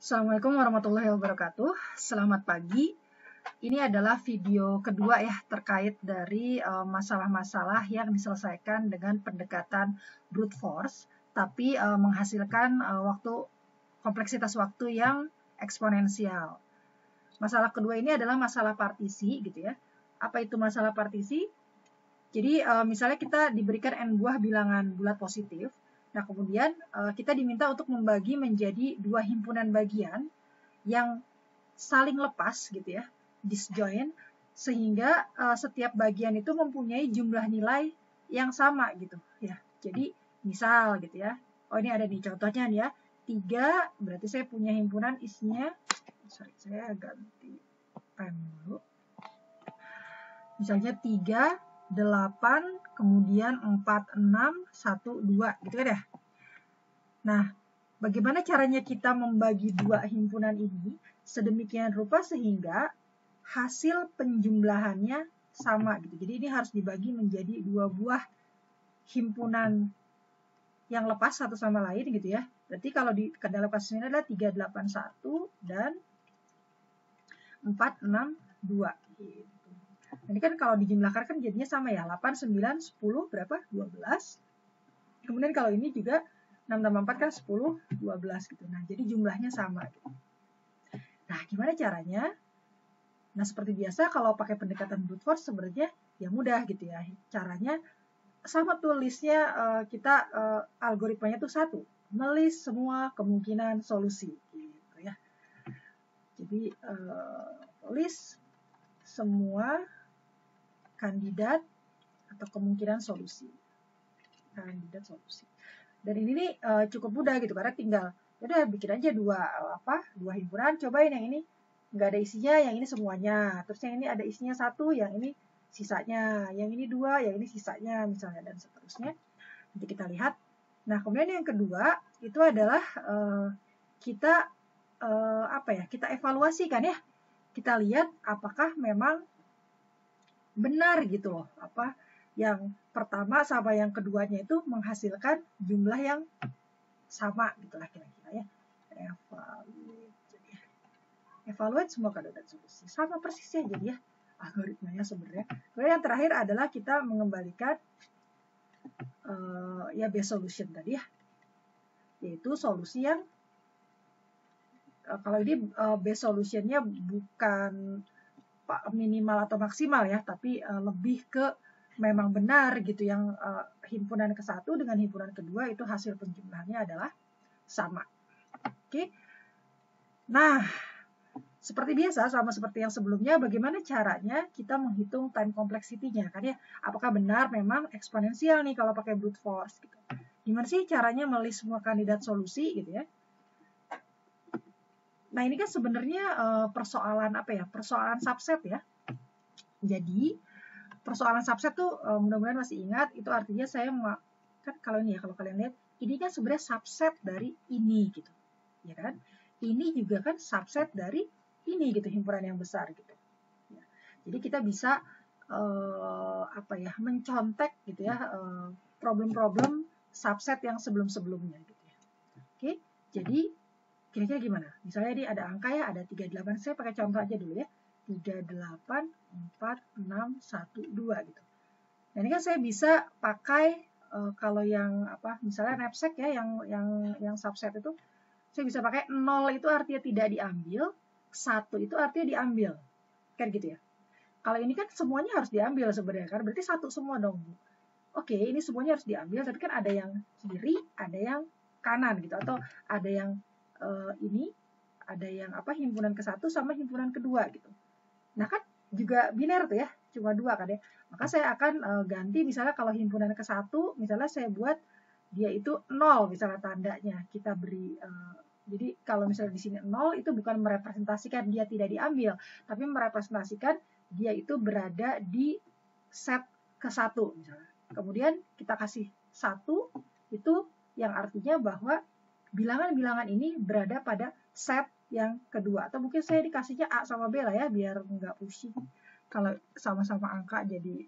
Assalamualaikum warahmatullahi wabarakatuh. Selamat pagi. Ini adalah video kedua ya terkait dari masalah-masalah yang diselesaikan dengan pendekatan brute force, tapi menghasilkan kompleksitas waktu yang eksponensial. Masalah kedua ini adalah masalah partisi, gitu ya. Apa itu masalah partisi? Jadi misalnya kita diberikan n buah bilangan bulat positif. Nah, kemudian kita diminta untuk membagi menjadi dua himpunan bagian yang saling lepas gitu ya, disjoint, sehingga setiap bagian itu mempunyai jumlah nilai yang sama gitu ya. Jadi misal gitu ya, oh ini ada nih contohnya nih ya, 3 berarti saya punya himpunan isinya, saya ganti pen dulu. Misalnya 3, 8, kemudian 4, 6, 1, 2 gitu kan ya. Nah, bagaimana caranya kita membagi dua himpunan ini sedemikian rupa sehingga hasil penjumlahannya sama gitu. Jadi ini harus dibagi menjadi dua buah himpunan yang lepas satu sama lain gitu ya. Berarti kalau di dalam kasus ini adalah 381 dan 462 gitu. Ini kan kalau dijumlahkan kan jadinya sama ya, 8, 9, 10 berapa? 12. Kemudian kalau ini juga 6 tambah 4 kan 10, 12 gitu. Nah, jadi jumlahnya sama gitu. Nah, gimana caranya? Nah, seperti biasa kalau pakai pendekatan brute force sebenarnya ya mudah gitu ya. Caranya sama tuh listnya, kita algoritmanya tuh satu. Melis semua kemungkinan solusi gitu ya. Jadi list semua kandidat atau kemungkinan solusi. Kandidat solusi. Dan ini nih cukup mudah gitu karena tinggal udah bikin aja dua himpunan, cobain yang ini nggak ada isinya, yang ini semuanya, terus yang ini ada isinya satu, yang ini sisanya, yang ini 2, yang ini sisanya misalnya, dan seterusnya. Nanti kita lihat. Nah, kemudian yang kedua itu adalah kita kita evaluasi kan ya, kita lihat apakah memang benar gitu loh, yang pertama sama yang keduanya itu menghasilkan jumlah yang sama gitulah kira-kira ya. Evaluate semua kandidat solusi sama persis ya, jadi ya algoritmanya sebenarnya. Kemudian yang terakhir adalah kita mengembalikan best solution tadi ya, yaitu solusi yang kalau ini best solutionnya bukan minimal atau maksimal ya, tapi lebih ke memang benar gitu, yang himpunan ke-1 dengan himpunan kedua itu hasil penjumlahannya adalah sama. Oke. Nah, seperti biasa sama seperti yang sebelumnya, bagaimana caranya kita menghitung time complexity-nya kan ya? Apakah benar memang eksponensial nih kalau pakai brute force gitu. Gimana sih caranya melist semua kandidat solusi gitu ya? Nah, ini kan sebenarnya persoalan persoalan subset ya. Jadi persoalan subset tuh mudah-mudahan masih ingat, itu artinya saya kan kalau ini ya, kalau kalian lihat ini kan sebenarnya subset dari ini gitu ya kan, ini juga kan subset dari ini gitu, himpunan yang besar gitu ya. Jadi kita bisa mencontek gitu ya problem-problem subset yang sebelum-sebelumnya gitu ya. Oke, jadi kira-kira gimana? Misalnya ini ada angka ya, ada 38, saya pakai contoh aja dulu ya, 38, 4, 6, 1, 2 gitu. Nah, ini kan saya bisa pakai kalau yang misalnya knapsack ya, yang subset itu saya bisa pakai 0 itu artinya tidak diambil, 1 itu artinya diambil. Kan gitu ya. Kalau ini kan semuanya harus diambil sebenarnya, kan berarti 1 semua dong. Oke, ini semuanya harus diambil, tapi kan ada yang kiri, ada yang kanan gitu, atau ada yang ini, ada yang himpunan ke-1 sama himpunan kedua gitu. Nah, kan juga biner tuh ya, cuma 2 kan ya. Maka saya akan ganti, misalnya kalau himpunan ke-1, misalnya saya buat dia itu 0 misalnya tandanya. Kita beri, jadi kalau misalnya di sini 0 itu bukan merepresentasikan dia tidak diambil, tapi merepresentasikan dia itu berada di set ke-1 misalnya. Kemudian kita kasih 1, itu yang artinya bahwa bilangan-bilangan ini berada pada set yang kedua, atau mungkin saya dikasihnya A sama B lah ya, biar nggak pusing kalau sama-sama angka jadi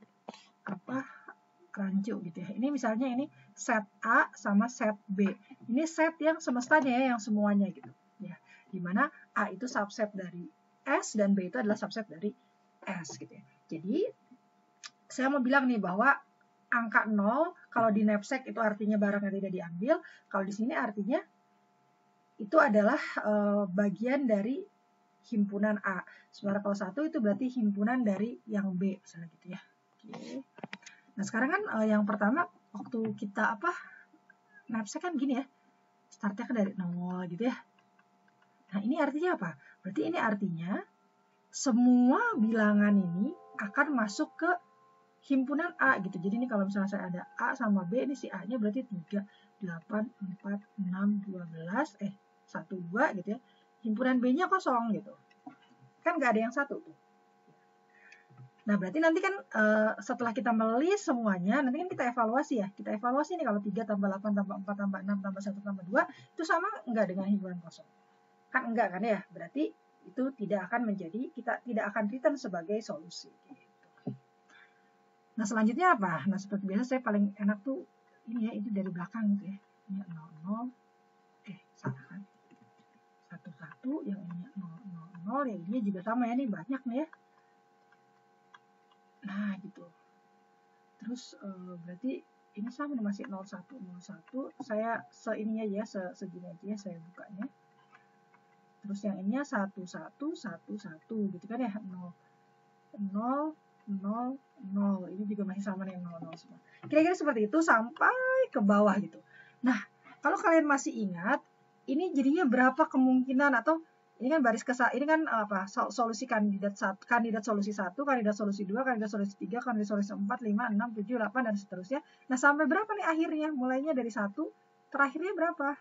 rancu gitu ya. Ini misalnya ini set A sama set B, ini set yang semestanya ya, yang semuanya gitu ya. di mana A itu subset dari S dan B itu adalah subset dari S gitu ya. Jadi saya mau bilang nih bahwa angka 0 kalau di knapsack itu artinya barang yang tidak diambil, kalau di sini artinya itu adalah bagian dari himpunan A. Sementara kalau 1 itu berarti himpunan dari yang B, misalnya gitu ya. Oke. Nah sekarang kan yang pertama waktu kita knapsack kan gini ya, startnya kan dari 0 gitu ya. Nah ini artinya apa? Berarti ini artinya semua bilangan ini akan masuk ke himpunan A gitu. Jadi ini kalau misalnya saya ada A sama B, ini si A-nya berarti 3, 8, 4, 6, 12, 1, 2 gitu ya. Himpunan B-nya kosong gitu. Kan nggak ada yang 1 tuh. Nah berarti nanti kan setelah kita melis semuanya, nanti kan kita evaluasi ya. Kita evaluasi nih kalau 3 tambah 8 tambah 4 tambah 6 tambah 1 tambah 2, itu sama nggak dengan himpunan kosong? Kan enggak kan ya, berarti itu tidak akan menjadi, kita tidak akan return sebagai solusi. Nah selanjutnya apa? Nah seperti biasa saya paling enak tuh ini ya, ini dari belakang gitu ya. Ini 0, 0, salah kan. 1, 1, yang ini 0, 0, 0, yang ini juga sama ya, nih banyak nih ya. Nah gitu. Terus berarti ini sama nih, masih 0, 1, 0, 1. Saya seininya aja, segini aja ya saya bukanya. Terus yang ininya 1, 1, 1, 1 gitu kan ya, 0, 0, 0, 0. Ini juga masih sama nih, 0, 0 semua. Kira-kira seperti itu sampai ke bawah gitu. Nah, kalau kalian masih ingat, ini jadinya berapa kemungkinan, atau ini kan baris ini kan solusi kandidat solusi 1, kandidat solusi 2, kandidat solusi 3, kandidat solusi 4, 5, 6, 7, 8 dan seterusnya. Nah, sampai berapa nih akhirnya? Mulainya dari 1, terakhirnya berapa?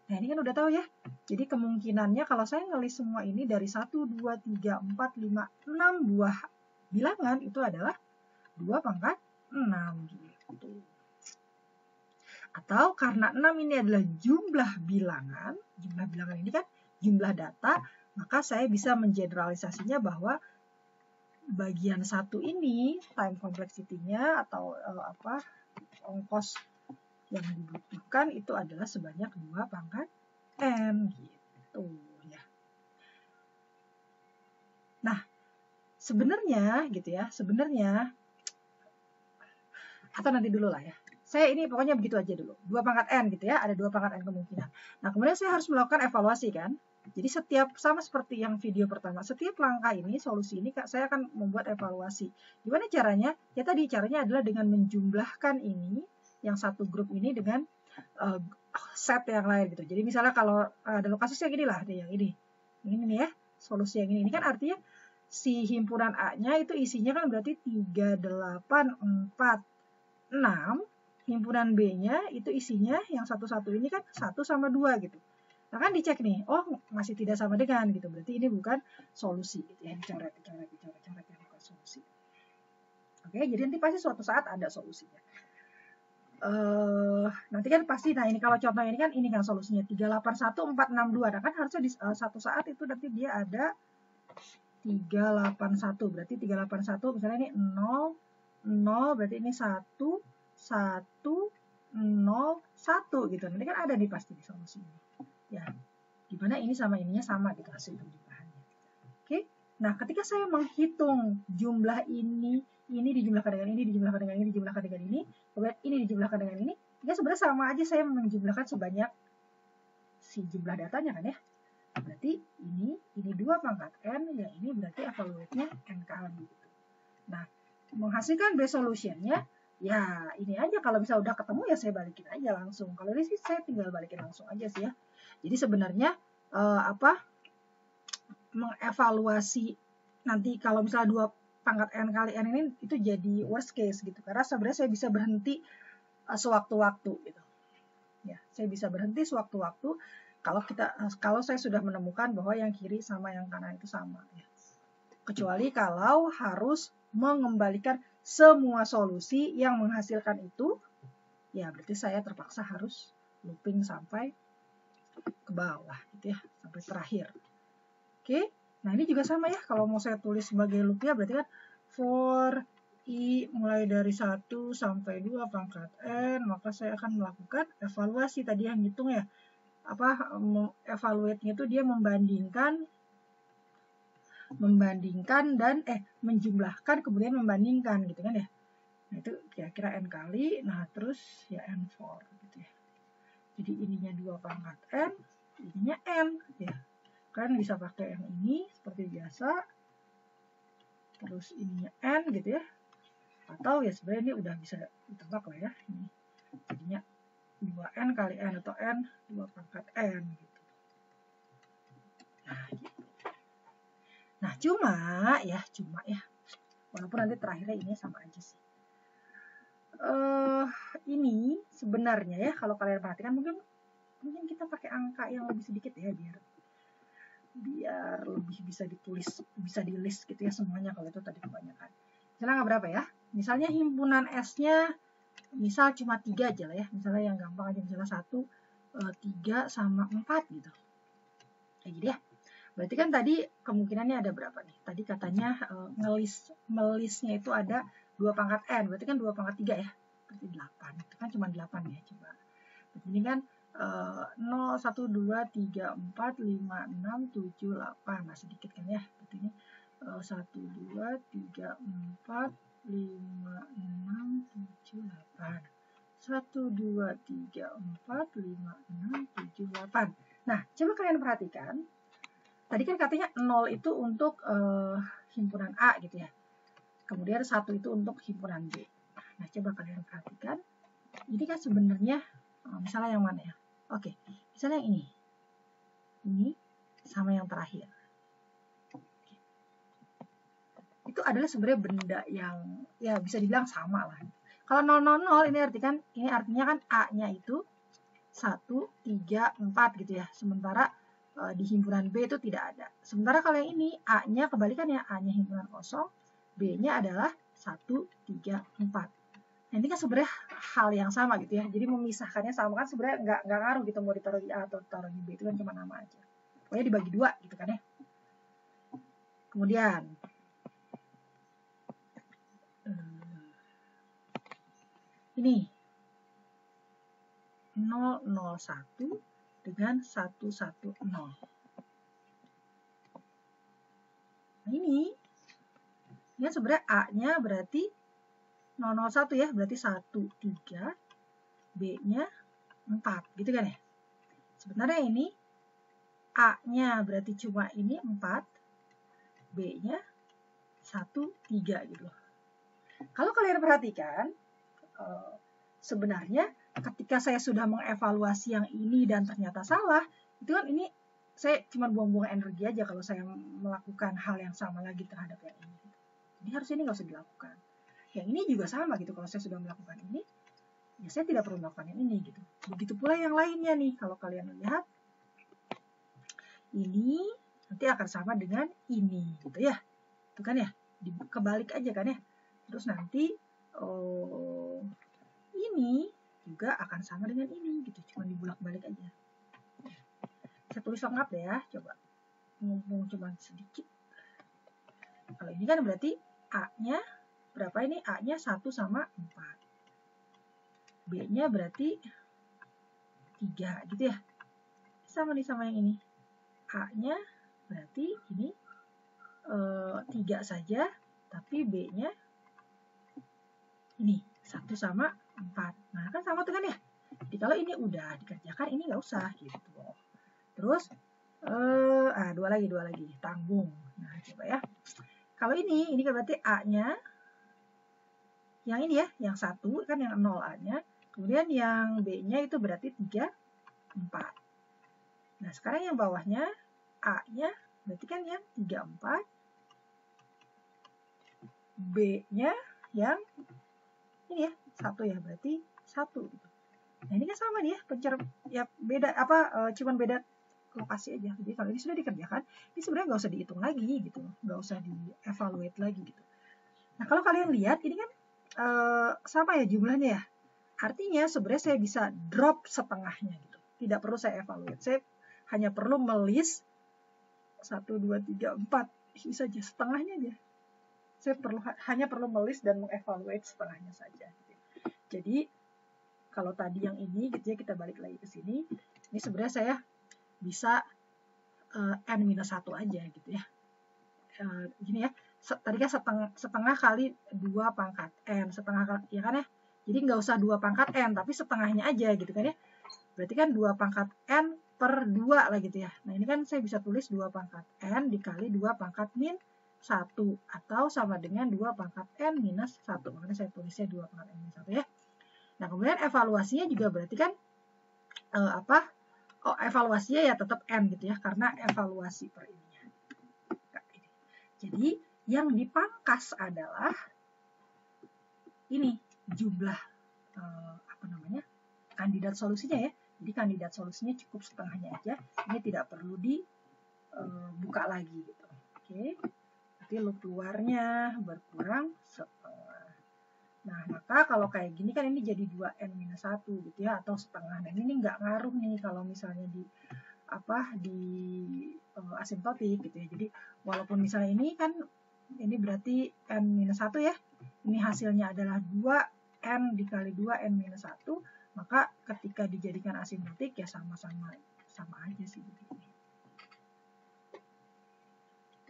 Nah, ini kan udah tahu ya. Jadi kemungkinannya kalau saya ngelis semua ini dari 1, 2, 3, 4, 5, 6 buah bilangan itu adalah 2 pangkat 6 gitu. Atau karena 6 ini adalah jumlah bilangan ini kan jumlah data, maka saya bisa mengeneralisasinya bahwa bagian 1 ini time complexity-nya atau ongkos yang dibutuhkan itu adalah sebanyak 2 pangkat n gitu ya. Nah, sebenarnya gitu ya, atau nanti dulu lah ya. Saya ini pokoknya begitu aja dulu. 2 pangkat n gitu ya, ada 2 pangkat n kemungkinan. Nah, kemudian saya harus melakukan evaluasi kan. Jadi sama seperti yang video pertama, setiap langkah ini, solusi ini saya akan membuat evaluasi. Gimana caranya? Ya tadi caranya adalah dengan menjumlahkan ini, yang satu grup ini dengan set yang lain gitu. Jadi misalnya kalau ada kasus yang inilah, yang ini nih ya, solusi yang ini kan artinya si himpunan A-nya itu isinya kan berarti 3, 8, 4, 6. Himpunan B-nya itu isinya yang satu-satu ini kan 1 sama 2 gitu. Nah kan dicek nih, oh masih tidak sama dengan gitu. Berarti ini bukan solusi gitu ya, dicoret yang bukan solusi. Oke, jadi nanti pasti suatu saat ada solusinya. Nanti kan pasti, nah ini kalau contohnya ini kan solusinya 381 462. Nah kan harusnya di satu saat itu nanti dia ada 381. Berarti 381 misalnya ini 0 0, berarti ini 1 1 0 1 gitu. Nanti kan ada nih pasti di solusi ini. Ya. Gimana ini sama ininya sama gitu hasil penjumlahannya. Oke. Nah, ketika saya menghitung jumlah ini dijumlahkan dengan ini, dijumlahkan dengan ini, dijumlahkan dengan ini, kemudian ini dijumlahkan dengan ini, ya sebenarnya sama aja saya menjumlahkan sebanyak si jumlah datanya kan ya. Berarti ini 2 pangkat n, yang ini berarti evaluate-nya n kali gitu. Nah, menghasilkan base solution-nya, ya ini aja kalau bisa udah ketemu ya saya balikin aja langsung. Kalau ini sih saya tinggal balikin langsung aja sih ya. Jadi sebenarnya mengevaluasi nanti kalau misalnya 2 pangkat n kali n ini itu jadi worst case gitu, karena sebenarnya saya bisa berhenti sewaktu-waktu gitu ya, saya bisa berhenti sewaktu-waktu kalau saya sudah menemukan bahwa yang kiri sama yang kanan itu sama ya. Kecuali kalau harus mengembalikan semua solusi yang menghasilkan itu, ya berarti saya terpaksa harus looping sampai ke bawah gitu ya, sampai terakhir. Oke. Nah ini juga sama ya, kalau mau saya tulis sebagai loop ya berarti kan for i mulai dari 1 sampai 2 pangkat n, maka saya akan melakukan evaluasi tadi yang hitung ya. evaluate-nya itu dia membandingkan dan menjumlahkan kemudian membandingkan gitu kan ya. Nah, itu kira-kira n kali. Nah, terus ya n4 gitu ya. Jadi ininya 2 pangkat n, ininya n ya. Kalian bisa pakai yang ini seperti biasa. Terus ininya n gitu ya. Atau ya sebenarnya ini udah bisa ditebak lah ya. Ini jadinya 2n kali n atau n 2 pangkat n gitu. Nah, gitu. Nah, cuma ya, walaupun nanti terakhirnya ini sama aja sih. Ini sebenarnya ya, kalau kalian perhatikan mungkin kita pakai angka yang lebih sedikit ya, biar lebih bisa ditulis, bisa di list gitu ya semuanya, kalau itu tadi kebanyakan. Misalnya nggak berapa ya, misalnya himpunan S-nya misal cuma 3 aja lah ya, misalnya yang gampang aja, misalnya 1, 3 sama 4 gitu. Kayak gitu ya. Berarti kan tadi kemungkinannya ada berapa nih? Tadi katanya melistnya itu ada 2 pangkat n, berarti kan 2 pangkat 3 ya, berarti 8. Itu kan cuma 8 ya, coba. Berarti ini kan 0, 1, 2, 3, 4, 5, 6, 7, 8. Nah, sedikit kan ya. Berarti ini 1, 2, 3, 4, 5, 6, 7, 8. 1, 2, 3, 4, 5, 6, 7, 8. Nah, coba kalian perhatikan. Tadi kan katanya 0 itu untuk himpunan A gitu ya. Kemudian 1 itu untuk himpunan B. Nah, coba kalian perhatikan. Ini kan sebenarnya, misalnya yang mana ya? Oke, misalnya yang ini. Ini sama yang terakhir. Itu adalah sebenarnya benda yang ya bisa dibilang sama lah. Kalau 0, 0, 0 ini artinya kan A-nya itu 1, 3, 4 gitu ya. Sementara di himpunan B itu tidak ada. Sementara kalau yang ini A-nya kebalikannya, A-nya himpunan kosong, B-nya adalah 1, 3, 4. Nah, ini kan sebenarnya hal yang sama gitu ya. Jadi memisahkannya sama kan sebenarnya nggak ngaruh gitu mau ditaruh di A atau ditaruh di B, itu kan cuma nama aja. Pokoknya dibagi 2 gitu kan ya. Kemudian ini 001 dengan 110. Nah, ini sebenarnya A-nya berarti 001 ya, berarti 1, 3, B-nya 4, gitu kan ya. Sebenarnya ini A-nya berarti cuma ini 4, B-nya 1, 3 gitu loh. Kalau kalian perhatikan, sebenarnya ketika saya sudah mengevaluasi yang ini dan ternyata salah, itu kan ini saya cuma buang-buang energi aja kalau saya melakukan hal yang sama lagi terhadap yang ini. Jadi harusnya ini nggak usah dilakukan. Yang ini juga sama gitu, kalau saya sudah melakukan ini, ya saya tidak perlu melakukan yang ini gitu. Begitu pula yang lainnya nih, kalau kalian lihat, ini nanti akan sama dengan ini gitu ya. Itu kan ya, kebalik aja kan ya. Terus nanti ini juga akan sama dengan ini gitu, cuma dibulak-balik aja. Saya tulis lengkap deh ya, coba ngomong cuma sedikit. Kalau ini kan berarti A-nya berapa ini? A-nya 1 sama 4. B-nya berarti 3 gitu ya. Sama nih sama yang ini. A-nya berarti ini 3 saja, tapi B-nya ini 1 sama 4. Nah, kan sama tuh kan ya. Jadi kalau ini udah dikerjakan, ini nggak usah gitu. Terus, 2 lagi, tanggung. Nah, coba ya. Kalau ini kan berarti A-nya, yang ini ya, yang 1 kan yang 0 A-nya. Kemudian yang B-nya itu berarti 3, 4. Nah, sekarang yang bawahnya, A-nya berarti kan yang 3, 4. B-nya yang ini ya, 1 ya, berarti 1. Nah, ini kan sama nih ya, ya beda cuman beda lokasi aja. Jadi kalau ini sudah dikerjakan, ini sebenarnya nggak usah dihitung lagi gitu, nggak usah di-evaluate lagi gitu. Nah, kalau kalian lihat ini kan sama ya jumlahnya ya. Artinya sebenarnya saya bisa drop setengahnya gitu. Tidak perlu saya evaluate. Saya hanya perlu melist 1, 2, 3, 4. Ini saja setengahnya aja. Saya hanya perlu melist dan mengevaluate setengahnya saja. Jadi kalau tadi yang ini gitu ya, kita balik lagi ke sini. Ini sebenarnya saya bisa N-1 aja gitu ya. Gini ya, tadi kan setengah kali 2 pangkat N, setengah kali, ya kan ya. Jadi nggak usah 2 pangkat N, tapi setengahnya aja gitu kan ya. Berarti kan 2 pangkat N per 2 lah gitu ya. Nah ini kan saya bisa tulis 2 pangkat N dikali 2 pangkat min 1, atau sama dengan 2 pangkat N minus 1. Makanya saya tulisnya 2 pangkat N minus 1 ya. Nah kemudian evaluasinya juga berarti kan evaluasinya ya tetap N gitu ya, karena evaluasi per ininya. Jadi yang dipangkas adalah ini jumlah kandidat solusinya ya. Jadi kandidat solusinya cukup setengahnya aja. Ini tidak perlu dibuka lagi gitu. Oke. Berarti loop luarnya berkurang setengah. Nah, maka kalau kayak gini kan ini jadi 2N-1 gitu ya, atau setengah. Nah, ini nggak ngaruh nih kalau misalnya di asimtotik gitu ya. Jadi walaupun misalnya ini kan ini berarti N-1 ya. Ini hasilnya adalah 2N dikali 2N-1, maka ketika dijadikan asimtotik ya sama aja sih gitu.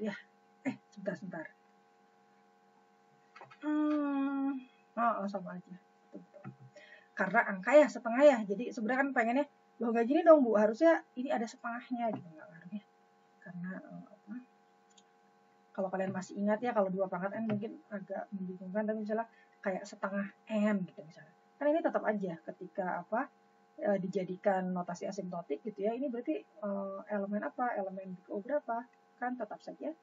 Ya, sebentar. Sama aja. Betul. Karena angka ya setengah ya. Jadi sebenarnya kan pengennya loh nggak gini dong Bu, harusnya ini ada setengahnya gitu, nggak ngaruh ya. Karena kalau kalian masih ingat ya, kalau 2 pangkat N mungkin agak membingungkan, tapi misalnya kayak setengah N gitu misalnya. Kan ini tetap aja ketika dijadikan notasi asimtotik gitu ya, ini berarti elemen apa, elemen big O berapa, kan tetap saja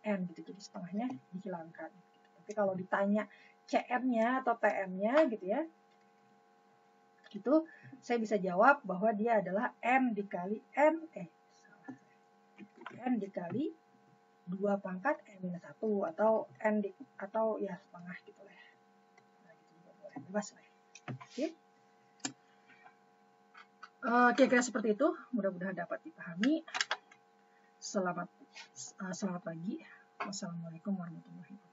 N gitu, jadi setengahnya dihilangkan. Tapi kalau ditanya CN-nya atau TN-nya gitu ya, gitu saya bisa jawab bahwa dia adalah N dikali N dikali 2 pangkat N-1 atau atau ya setengah gitu lah ya. Nah, gitu juga boleh, bebas lah ya. Oke, kira seperti itu. Mudah-mudahan dapat dipahami. Selamat pagi. Wassalamualaikum warahmatullahi wabarakatuh.